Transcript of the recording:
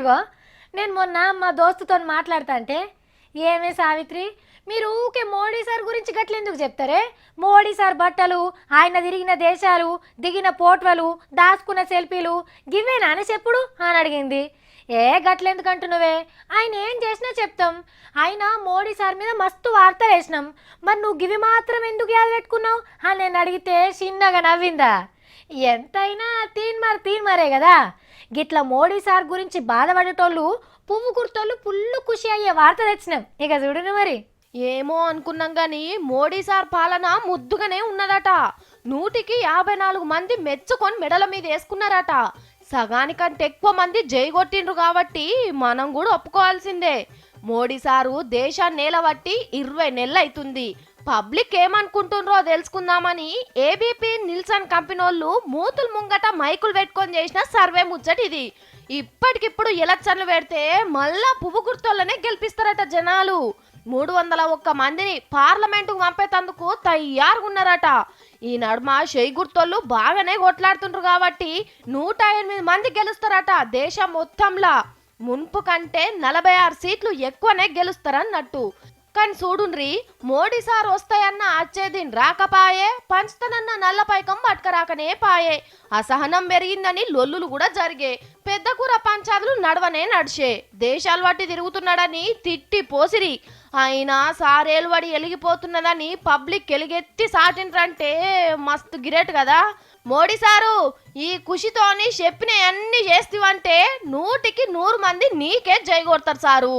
ఇగో నేను మొన్న మా దోస్తుతో మాట్లాడతా అంటే ఏమే సావిత్రి మీరు ఊకే మోడీ సార్ గురించి గట్లెందుకు చెప్తారే? మోడీ సార్ బట్టలు, ఆయన తిరిగిన దేశాలు, దిగిన పోట్వలు, దాచుకున్న సెల్ఫీలు గివేనా అని చెప్పుడు అని అడిగింది. ఏ గట్లెందుకు అంటున్నావే, ఆయన ఏం చేసినా చెప్తాం. ఆయన మోడీ సార్ మీద మస్తు వార్తలు వేసినాం, మరి నువ్వు గివి మాత్రం ఎందుకు యాద పెట్టుకున్నావు అని నేను అడిగితే చిన్నగా నవ్విందా. ఎంతైనా తీన్మారే కదా. గిట్ల మోడీ సార్ గురించి బాధపడేటోళ్ళు పువ్వు కుర్తోళ్ళు ఫుల్లు ఖుషి అయ్యే వార్త తెచ్చినాం. ఇక చూడును మరి. ఏమో అనుకున్నాం గాని మోడీ సార్ పాలన ముద్దుగానే ఉన్నదట. 154 మంది మెచ్చుకొని మెడల మీద వేసుకున్నారట. సగానికంటే ఎక్కువ మంది జైగొట్టిండ్రు కాబట్టి మనం కూడా ఒప్పుకోవాల్సిందే. మోడీ సారు దేశాన్ని నేలబట్టి 20 నెలలు అవుతుంది. పబ్లిక్ ఏమనుకుంటుండ్రో తెలుసుకుందామని ఏబీపీ నిల్సన్ కంపెనీ వాళ్ళు మూతులు ముంగట మైకులు పెట్టుకొని చేసిన సర్వే ముచ్చట ఇది. ఇప్పటికిప్పుడు ఎలక్షన్లు పెడితే మళ్ళా పువ్వు గుర్తోళ్ళనే గెలిపిస్తారట జనాలు. 301 మందిని పార్లమెంటుకు పంపేతందుకు తయారుగున్నారట. ఈ నడుమ షెయి గుర్తోళ్ళు బాగానే కొట్లాడుతుండ్రు కాబట్టి 108 మంది గెలుస్తారట దేశం మొత్తంలా. మున్పు కంటే 46 సీట్లు ఎక్కువనే గెలుస్తారన్నట్టు. కానీ చూడుండ్రి, మోడీ సార్ వస్తాయన్న అచ్చేదిన్ రాకపాయే, పంచుతనన్న నల్లపైకం పట్టుకరాకనే పాయే. అసహనం పెరిగిందని లొల్లులు కూడా జరిగే. పెద్ద కూర పంచాదులు నడవనే నడిచే. దేశాలు బట్టి తిరుగుతున్నాడని తిట్టి పోసిరి. అయినా సారేలువడి ఎలిగిపోతున్నదని పబ్లిక్ ఎలిగెత్తి సాటిండ్రంటే మస్తు గిరేట్ కదా. మోడీ సారు ఈ ఖుషితోని చెప్పిన అన్ని చేస్తావంటే 100కి 100 మంది నీకే జై కొడతారు సారు.